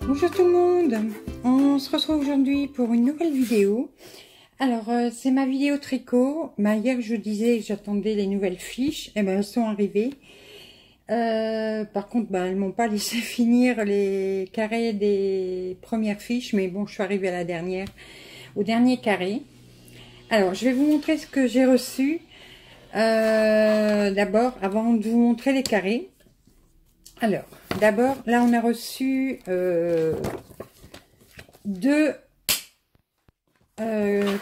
Bonjour tout le monde, on se retrouve aujourd'hui pour une nouvelle vidéo. Alors c'est ma vidéo tricot. Hier je disais que j'attendais les nouvelles fiches, et ben elles sont arrivées. Par contre elles m'ont pas laissé finir les carrés des premières fiches, mais bon, je suis arrivée à la dernière, au dernier carré. Alors je vais vous montrer ce que j'ai reçu. D'abord, avant de vous montrer les carrés. Alors, d'abord, là, on a reçu deux... je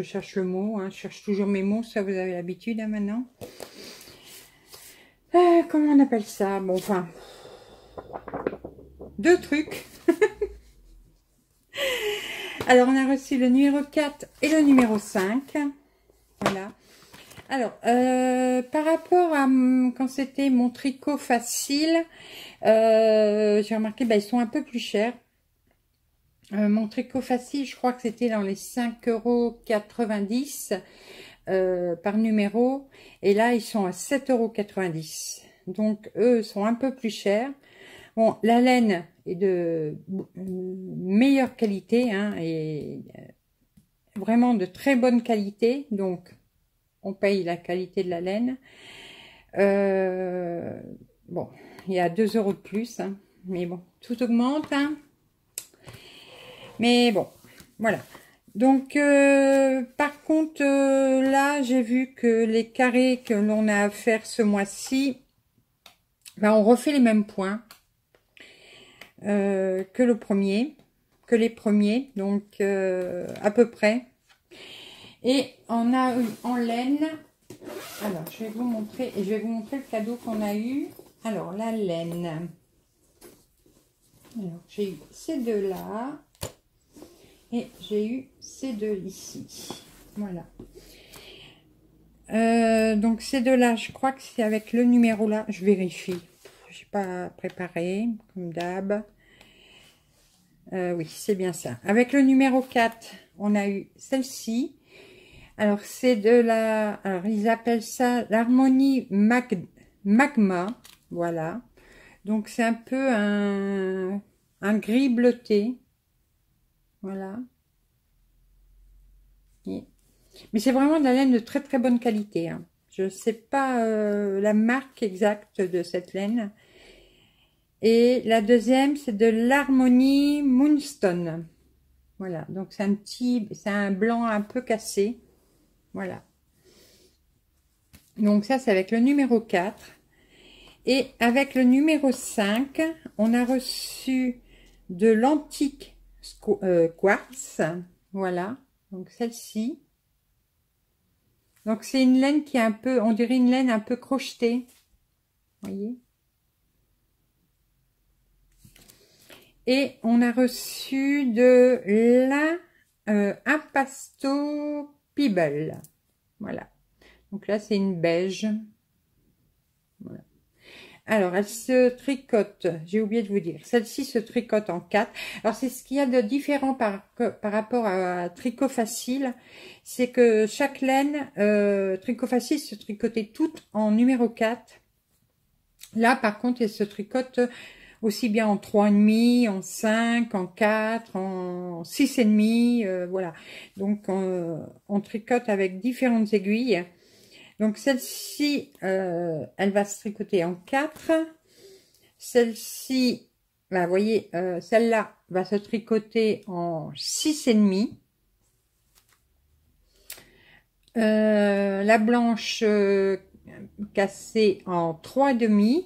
cherche le mot, hein, je cherche toujours mes mots, ça vous avez l'habitude hein, maintenant. Comment on appelle ça? Bon, enfin, deux trucs. Alors, on a reçu le numéro 4 et le numéro 5. Voilà. Alors, par rapport à quand c'était mon tricot facile, j'ai remarqué, ils sont un peu plus chers. Mon tricot facile, je crois que c'était dans les 5,90 € par numéro. Et là, ils sont à 7,90 €. Donc, eux sont un peu plus chers. Bon, la laine est de meilleure qualité, hein, et vraiment de très bonne qualité. Donc, on paye la qualité de la laine. Bon, il y a 2 € de plus, hein, mais bon, tout augmente. Hein. Mais bon, voilà. Donc, par contre, là, j'ai vu que les carrés que l'on a à faire ce mois-ci, on refait les mêmes points que les premiers, donc à peu près. Et on a eu en laine, alors je vais vous montrer, et je vais vous montrer le cadeau qu'on a eu. Alors la laine, alors j'ai eu ces deux là, et j'ai eu ces deux ici, voilà. Donc ces deux là, je crois que c'est avec le numéro là, je vérifie, j'ai pas préparé, comme d'hab. Oui, c'est bien ça. Avec le numéro 4, on a eu celle-ci. Alors, c'est de la... Alors, ils appellent ça l'harmonie magma. Voilà. Donc, c'est un peu un gris bleuté. Voilà. Mais c'est vraiment de la laine de très très bonne qualité. Hein. Je ne sais pas la marque exacte de cette laine. Et la deuxième, c'est de l'harmonie Moonstone. Voilà. Donc, c'est un blanc un peu cassé. Voilà. Donc ça, c'est avec le numéro 4. Et avec le numéro 5, on a reçu de l'antique quartz. Voilà. Donc celle-ci. Donc c'est une laine qui est un peu, on dirait une laine un peu crochetée. Vous voyez. Et on a reçu de la Impasto Pebble. Voilà. Donc là, c'est une beige. Voilà. Alors, elle se tricote. J'ai oublié de vous dire. Celle-ci se tricote en 4. Alors, c'est ce qu'il y a de différent par rapport à tricot facile. C'est que chaque laine, tricot facile, se tricotait toute en numéro 4. Là, par contre, elle se tricote aussi bien en 3,5, en 5, en 4, en 6,5, voilà. Donc, on tricote avec différentes aiguilles. Donc, celle-ci, elle va se tricoter en 4. Celle-ci, vous voyez, celle-là va se tricoter en 6,5. La blanche cassée en 3,5.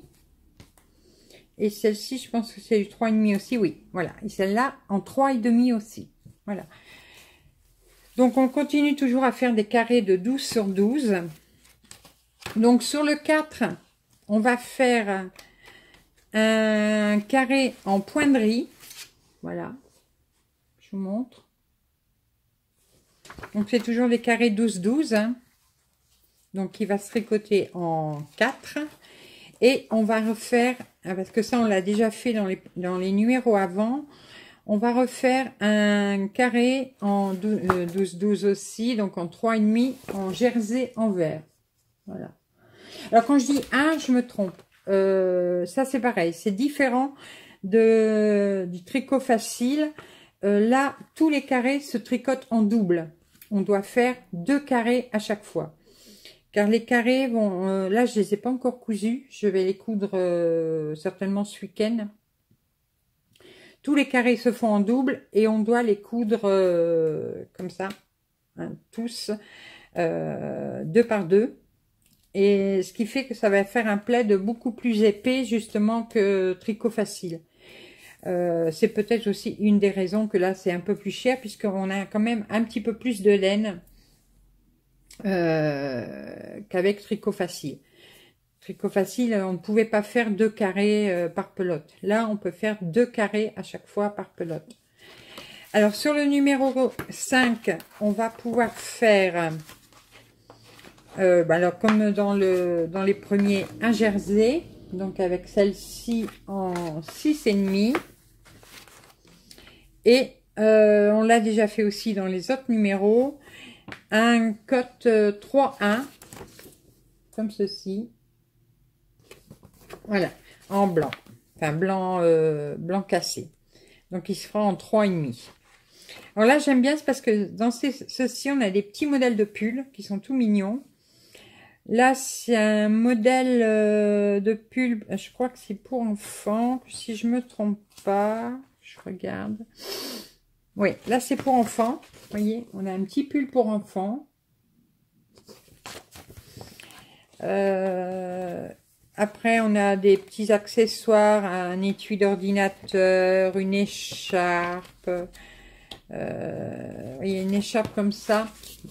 Et celle-ci, je pense que c'est du 3,5 aussi, oui. Voilà. Et celle-là, en 3,5 aussi. Voilà. Donc, on continue toujours à faire des carrés de 12 sur 12. Donc, sur le 4, on va faire un carré en poinderie. Voilà. Je vous montre. Donc, c'est toujours des carrés 12-12. Hein. Donc, il va se tricoter en 4. Et on va refaire, parce que ça on l'a déjà fait dans les numéros avant, on va refaire un carré en 12-12 aussi, donc en 3,5 en jersey en vert. Voilà. Alors quand je dis 1, je me trompe. ça c'est pareil, c'est différent du tricot facile. Là, tous les carrés se tricotent en double. On doit faire 2 carrés à chaque fois. Car les carrés vont... là, je les ai pas encore cousus. Je vais les coudre certainement ce week-end. Tous les carrés se font en double et on doit les coudre comme ça, hein, tous, 2 par 2. Et ce qui fait que ça va faire un plaid beaucoup plus épais justement que tricot facile. C'est peut-être aussi une des raisons que là c'est un peu plus cher puisqu'on a quand même un petit peu plus de laine qu'avec tricot facile. Tricot facile, on ne pouvait pas faire 2 carrés par pelote. Là, on peut faire 2 carrés à chaque fois par pelote. Alors, sur le numéro 5, on va pouvoir faire, alors comme dans les premiers, un jersey. Donc, avec celle-ci en 6,5. Et on l'a déjà fait aussi dans les autres numéros. Un cotte 3-1, comme ceci. Voilà, en blanc. Enfin, blanc cassé. Donc, il se fera en 3,5. Alors là, j'aime bien, c'est parce que dans ceci, on a des petits modèles de pulls qui sont tout mignons. Là, c'est un modèle de pull, je crois que c'est pour enfants, si je me trompe pas. Je regarde. Oui, là, c'est pour enfants. Vous voyez, on a un petit pull pour enfants. Après, on a des petits accessoires, un étui d'ordinateur, une écharpe. Il y a une écharpe comme ça,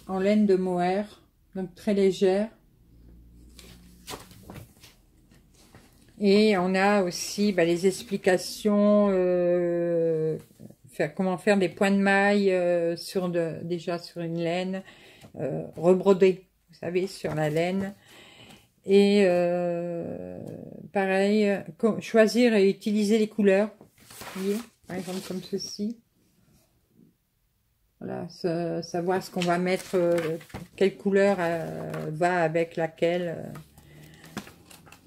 en laine de mohair, donc très légère. Et on a aussi les explications, comment faire des points de maille déjà sur une laine, rebrodés, vous savez, sur la laine. Et pareil, choisir et utiliser les couleurs. Vous voyez, par exemple comme ceci. Voilà, savoir ce qu'on va mettre, quelle couleur va avec laquelle.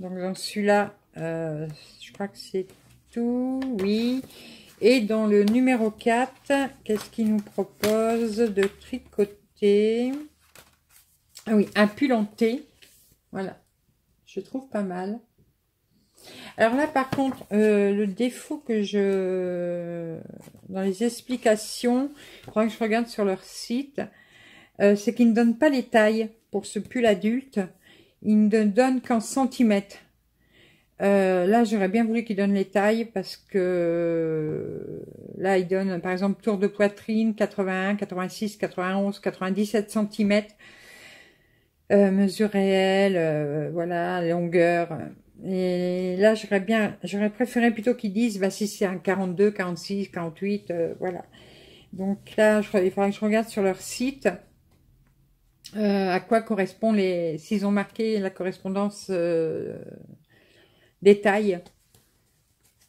Donc dans celui-là, je crois que c'est tout, oui. Et dans le numéro 4, qu'est-ce qu'il nous propose de tricoter? Ah oui, un pull en T. Voilà, je trouve pas mal. Alors là, par contre, le défaut que dans les explications, il faudra que je regarde sur leur site, c'est qu'ils ne donnent pas les tailles pour ce pull adulte. Ils ne donnent qu'en centimètres. Là, j'aurais bien voulu qu'ils donnent les tailles parce que là, ils donnent, par exemple, tour de poitrine, 81, 86, 91, 97 cm. Mesure réelle, voilà, longueur. Et là, j'aurais préféré plutôt qu'ils disent, si c'est un 42, 46, 48, voilà. Donc là, il faudra que je regarde sur leur site à quoi correspond s'ils ont marqué la correspondance des tailles.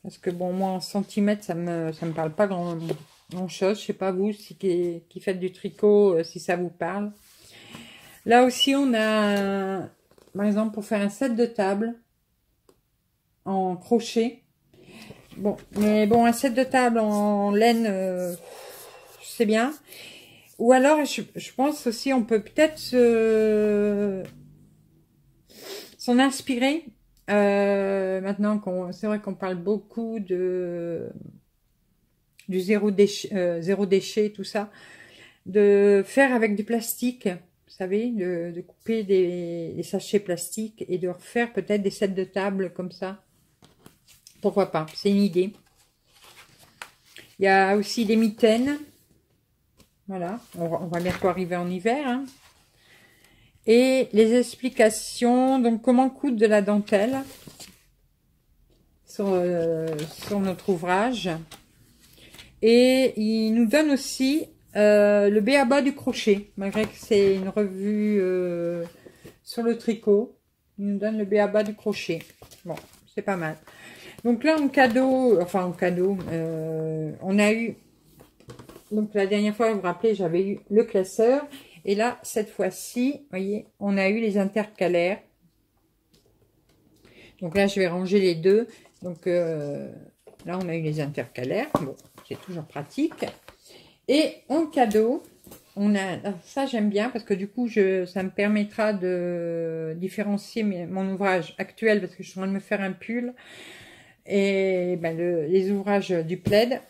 Parce que bon, moi en centimètres, ça me parle pas grand chose. Je sais pas vous, qui faites du tricot, si ça vous parle. Là aussi, on a, par exemple, pour faire un set de table en crochet. Bon, mais bon, un set de table en laine, c'est bien. Ou alors, je pense aussi, on peut peut-être s'en inspirer. Maintenant, c'est vrai qu'on parle beaucoup du zéro déchet, tout ça. De faire avec du plastique, vous savez, de couper des sachets plastiques et de refaire peut-être des sets de table comme ça. Pourquoi pas, c'est une idée. Il y a aussi des mitaines. Voilà, on va bientôt arriver en hiver. Hein. Et les explications, donc comment coudre de la dentelle sur notre ouvrage. Et il nous donne aussi le b.a.-ba du crochet, malgré que c'est une revue sur le tricot. Il nous donne le b.a.-ba du crochet. Bon, c'est pas mal. Donc là, en cadeau, on a eu, donc la dernière fois, vous vous rappelez, j'avais eu le classeur. Et là, cette fois-ci, vous voyez, on a eu les intercalaires. Donc là, je vais ranger les deux. Donc là, on a eu les intercalaires. Bon, c'est toujours pratique. Et en cadeau, on a... Alors ça, j'aime bien parce que du coup, ça me permettra de différencier mon ouvrage actuel parce que je suis en train de me faire un pull. Et ben, les ouvrages du plaid.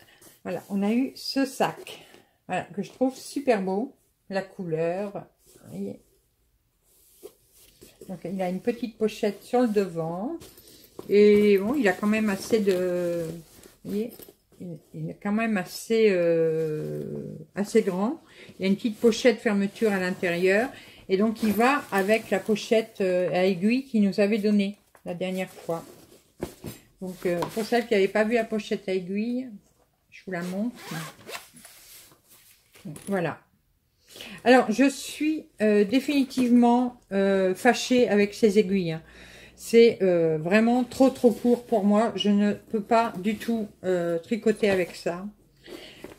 Voilà, on a eu ce sac. Voilà, que je trouve super beau. La couleur. Vous voyez. Donc, il a une petite pochette sur le devant. Et bon, il a quand même assez de... Vous voyez, il est quand même assez, assez grand. Il y a une petite pochette fermeture à l'intérieur. Et donc, il va avec la pochette à aiguille qu'il nous avait donnée la dernière fois. Donc, pour celles qui n'avaient pas vu la pochette à aiguille, je vous la montre. Voilà. Alors, je suis définitivement fâchée avec ces aiguilles. Hein. C'est vraiment trop court pour moi. Je ne peux pas du tout tricoter avec ça.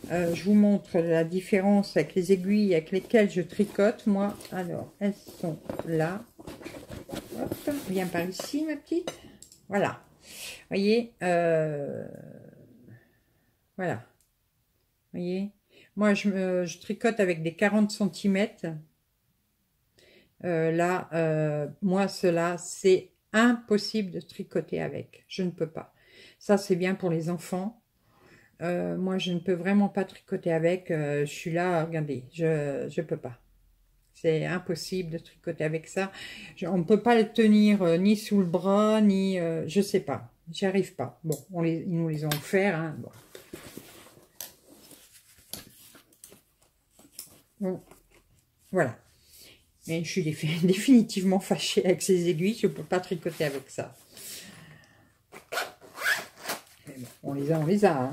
Je vous montre la différence avec les aiguilles avec lesquelles je tricote. Moi, alors, elles sont là. Hop, viens par ici, ma petite. Voilà. Vous voyez, voilà. Vous voyez, moi, je tricote avec des 40 cm. Là, moi, cela, c'est impossible de tricoter avec. Je ne peux pas. Ça, c'est bien pour les enfants. Moi, je ne peux vraiment pas tricoter avec. Je suis là, regardez, je peux pas. C'est impossible de tricoter avec ça. On ne peut pas le tenir ni sous le bras, ni... je sais pas. J'y arrive pas. Bon, ils nous les ont offerts. Hein, bon. Bon, voilà. Mais je suis définitivement fâchée avec ces aiguilles. Je ne peux pas tricoter avec ça. Mais bon, on les a. Hein.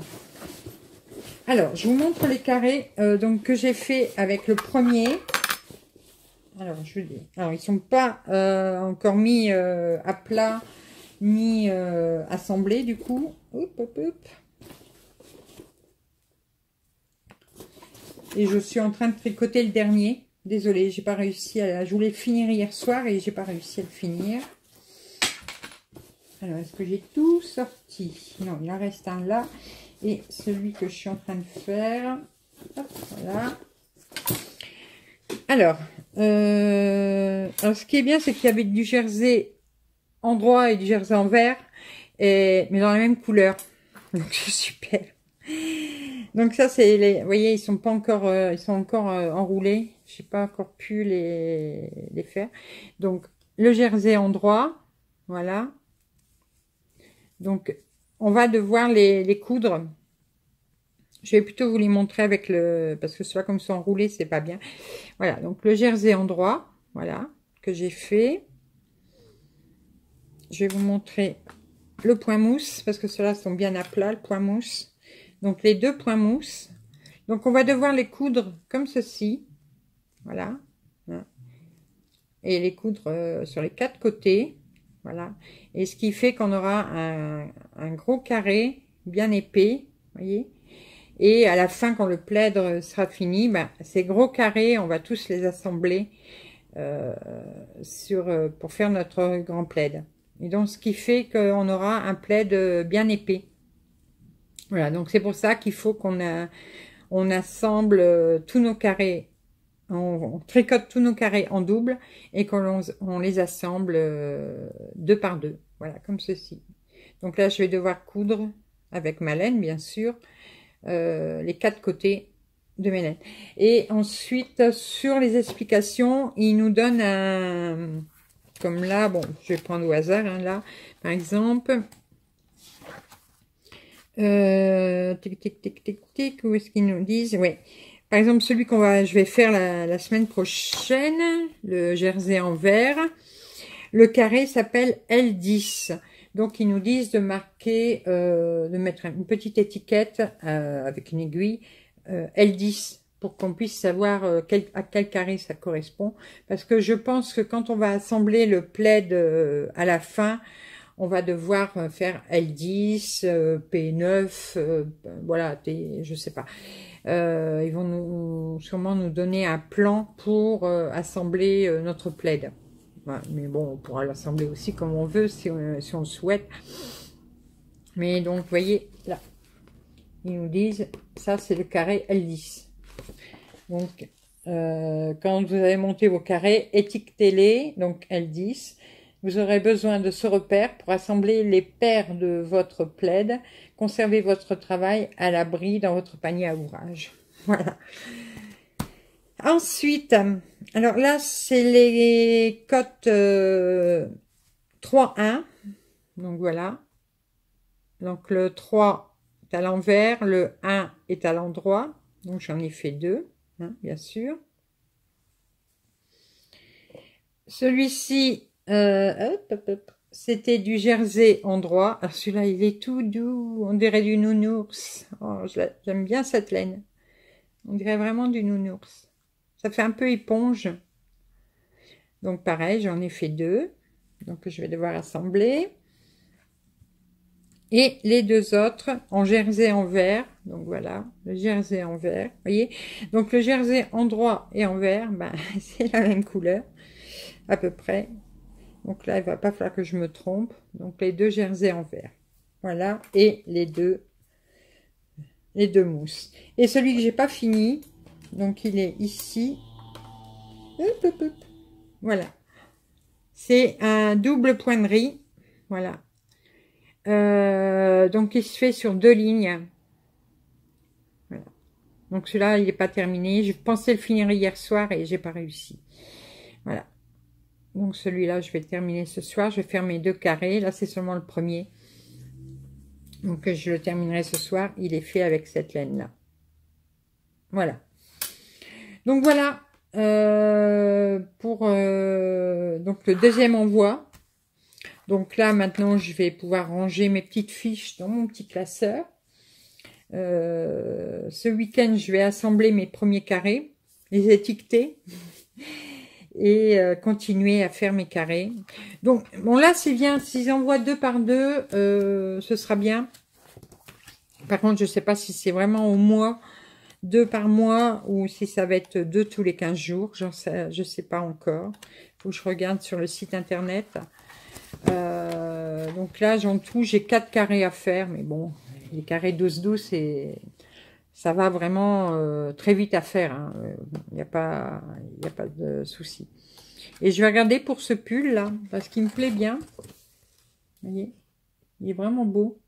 Alors, je vous montre les carrés donc, que j'ai fait avec le premier. Alors, je vous dis. Alors, ils ne sont pas encore mis à plat ni assemblés du coup. Hop, hop, hop. Et je suis en train de tricoter le dernier. Désolée, j'ai pas réussi à... Je voulais le finir hier soir et j'ai pas réussi à le finir. Alors, est-ce que j'ai tout sorti? Non, il en reste un là. Et celui que je suis en train de faire. Hop, voilà. Alors, ce qui est bien, c'est qu'il y avait du jersey en droit et du jersey en vert. Mais dans la même couleur. Donc, c'est super. Donc ça, c'est les... Vous voyez, ils sont pas encore... ils sont encore enroulés. J'ai pas encore pu les faire. Donc, le jersey en droit. Voilà. Donc, on va devoir les coudre. Je vais plutôt vous les montrer avec le... Parce que ceux-là, comme ils sont enroulés, c'est pas bien. Voilà, donc le jersey en droit. Voilà, que j'ai fait. Je vais vous montrer le point mousse. Parce que ceux-là sont bien à plat, le point mousse. Donc, les deux points mousse. Donc, on va devoir les coudre comme ceci. Voilà. Et les coudre sur les quatre côtés. Voilà. Et ce qui fait qu'on aura un gros carré bien épais. Voyez. Et à la fin, quand le plaid sera fini, ben, ces gros carrés, on va tous les assembler pour faire notre grand plaid. Et donc, ce qui fait qu'on aura un plaid bien épais. Voilà, donc c'est pour ça qu'il faut qu'on assemble tous nos carrés, on tricote tous nos carrés en double et qu'on les assemble deux par deux. Voilà, comme ceci. Donc là, je vais devoir coudre avec ma laine, bien sûr, les quatre côtés de mes laines. Et ensuite, sur les explications, il nous donne un... Comme là, bon, je vais prendre au hasard, hein, là, par exemple... tic, tic, tic, tic, tic, où est-ce qu'ils nous disent? Ouais. Par exemple, celui je vais faire la semaine prochaine, le jersey en vert. Le carré s'appelle L10. Donc, ils nous disent de marquer, de mettre une petite étiquette avec une aiguille L10 pour qu'on puisse savoir à quel carré ça correspond. Parce que je pense que quand on va assembler le plaid à la fin, on va devoir faire L10, P9, voilà, je sais pas. Ils vont sûrement nous donner un plan pour assembler notre plaid. Ouais, mais bon, on pourra l'assembler aussi comme on veut, si on le souhaite. Mais donc, vous voyez, là, ils nous disent, ça c'est le carré L10. Donc, quand vous avez monté vos carrés, étiquetez-les, donc L10. Vous aurez besoin de ce repère pour assembler les paires de votre plaid. Conservez votre travail à l'abri dans votre panier à ouvrage. Voilà. Ensuite, alors là, c'est les cotes 3-1. Donc voilà. Donc le 3 est à l'envers, le 1 est à l'endroit. Donc j'en ai fait 2, hein, bien sûr. Celui-ci, c'était du jersey endroit. Alors celui-là, il est tout doux, on dirait du nounours. Oh, j'aime bien cette laine. On dirait vraiment du nounours. Ça fait un peu éponge. Donc pareil, j'en ai fait 2. Donc je vais devoir assembler. Et les 2 autres en jersey en vert. Donc voilà, le jersey en vert. Vous voyez? Donc le jersey en droit et en vert, ben, c'est la même couleur, à peu près. Donc là, il va pas falloir que je me trompe. Donc les 2 jerseys en vert. Voilà. Et les deux mousses. Et celui que j'ai pas fini, donc il est ici. Hop, hop, hop. Voilà. C'est un double point de riz. Voilà. Donc il se fait sur 2 lignes. Voilà. Donc celui-là, il n'est pas terminé. Je pensais le finir hier soir et j'ai pas réussi. Voilà. Donc celui-là, je vais le terminer ce soir. Je vais faire mes 2 carrés. Là, c'est seulement le premier. Donc je le terminerai ce soir. Il est fait avec cette laine-là. Voilà. Donc voilà pour donc le deuxième envoi. Donc là, maintenant, je vais pouvoir ranger mes petites fiches dans mon petit classeur. Ce week-end, je vais assembler mes premiers carrés, les étiqueter et continuer à faire mes carrés. Donc, bon, là, c'est bien. S'ils envoient 2 par 2, ce sera bien. Par contre, je ne sais pas si c'est vraiment au mois, 2 par mois, ou si ça va être 2 tous les 15 jours. Je ne sais pas encore. Il faut que je regarde sur le site internet. Donc là, en tout, j'ai 4 carrés à faire, mais bon, les carrés 12-12, ça va vraiment très vite à faire. Il n'y a pas de souci. Et je vais regarder pour ce pull là, parce qu'il me plaît bien. Vous voyez, il est vraiment beau.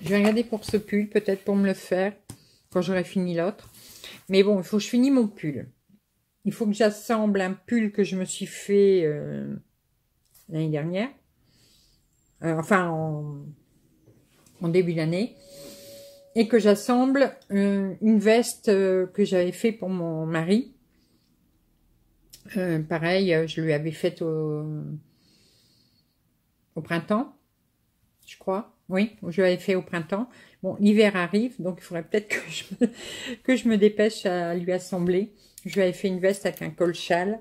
Je vais regarder pour ce pull, peut-être pour me le faire quand j'aurai fini l'autre. Mais bon, il faut que je finisse mon pull. Il faut que j'assemble un pull que je me suis fait l'année dernière. Enfin, en début d'année. Et que j'assemble une veste que j'avais fait pour mon mari. Pareil, je lui avais faite au printemps, je crois. Oui, je l'avais fait au printemps. Bon, l'hiver arrive, donc il faudrait peut-être que je me dépêche à lui assembler. Je lui avais fait une veste avec un col châle.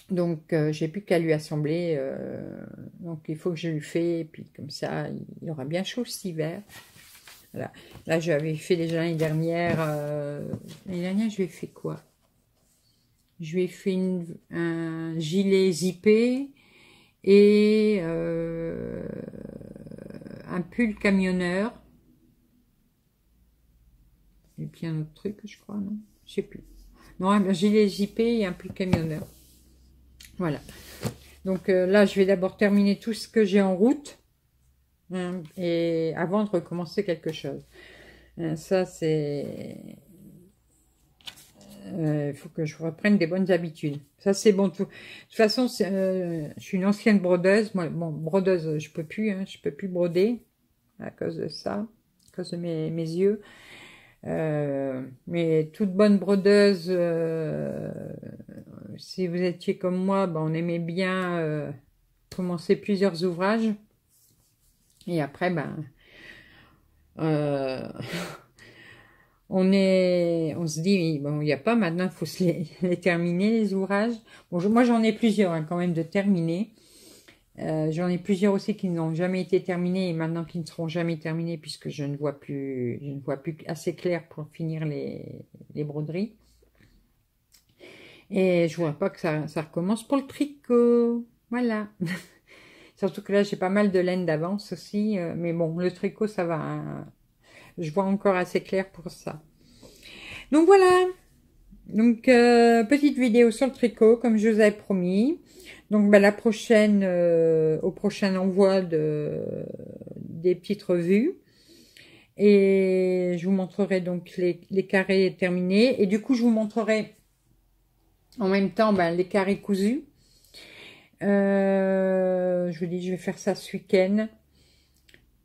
Donc, j'ai plus qu'à lui assembler. Donc, il faut que je lui fasse. Et puis, comme ça, il aura bien chaud cet hiver. Voilà. Là, j'avais fait déjà l'année dernière. L'année dernière, je lui ai fait quoi? Je lui ai fait un gilet zippé et un pull camionneur. Et puis un autre truc, je crois, non? Je sais plus. Non, un gilet zippé et un pull camionneur. Voilà. Donc là, je vais d'abord terminer tout ce que j'ai en route. Hein, et avant de recommencer quelque chose. Ça, c'est... Il faut que je reprenne des bonnes habitudes. Ça, c'est bon. De toute façon, je suis une ancienne brodeuse. Moi, bon, brodeuse, je peux plus. Hein, je peux plus broder à cause de ça, à cause de mes yeux. Mais toute bonne brodeuse, si vous étiez comme moi, ben, on aimait bien commencer plusieurs ouvrages. Et après, ben... on se dit, bon, il n'y a pas maintenant, il faut les terminer, les ouvrages. Bon, moi, j'en ai plusieurs quand même de terminés. J'en ai plusieurs aussi qui n'ont jamais été terminés et maintenant qui ne seront jamais terminés puisque je ne vois plus assez clair pour finir les broderies. Et je voudrais pas que ça recommence pour le tricot. Voilà. Surtout que là, j'ai pas mal de laine d'avance aussi. Mais bon, le tricot, ça va. Hein. Je vois encore assez clair pour ça. Donc voilà. Donc, petite vidéo sur le tricot, comme je vous avais promis. Donc, bah, la prochaine, au prochain envoi des petites revues. Et je vous montrerai donc les carrés terminés. Et du coup, je vous montrerai en même temps bah, les carrés cousus. Je vous dis, je vais faire ça ce week-end.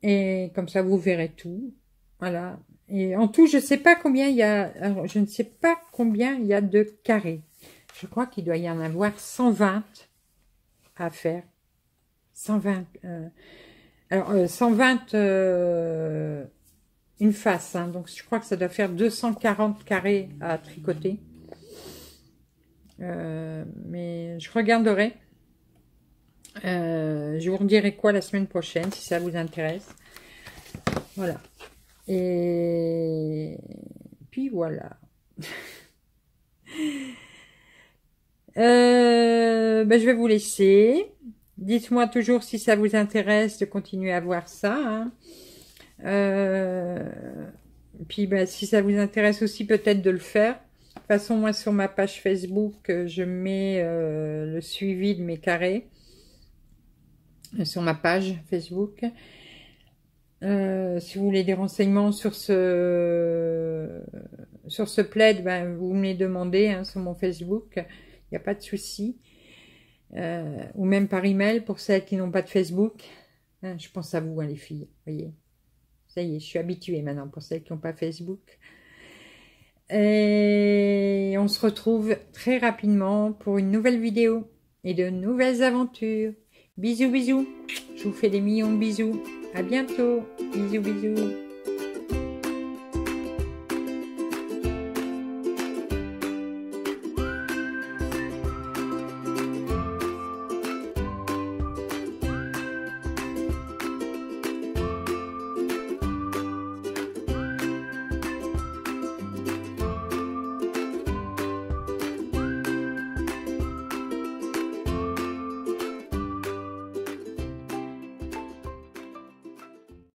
Et comme ça, vous verrez tout. Voilà. Et en tout, je sais pas combien il y a. Alors, je ne sais pas combien il y a de carrés. Je crois qu'il doit y en avoir 120 à faire. 120. Alors, 120 une face. Hein, donc, je crois que ça doit faire 240 carrés à tricoter. Mais je regarderai. Je vous redirai quoi la semaine prochaine si ça vous intéresse. Voilà. Et puis voilà. Ben, je vais vous laisser. Dites-moi toujours si ça vous intéresse de continuer à voir ça. Hein. Puis ben, si ça vous intéresse aussi peut-être de le faire. De toute façon, moi sur ma page Facebook, je mets le suivi de mes carrés. Sur ma page Facebook. Si vous voulez des renseignements sur ce plaid, ben, vous me les demandez hein, sur mon Facebook, il n'y a pas de souci. Ou même par email pour celles qui n'ont pas de Facebook. Hein, je pense à vous, hein, les filles, voyez. Ça y est, je suis habituée maintenant pour celles qui n'ont pas Facebook. Et on se retrouve très rapidement pour une nouvelle vidéo et de nouvelles aventures. Bisous, bisous. Je vous fais des millions de bisous. À bientôt. Bisous, bisous.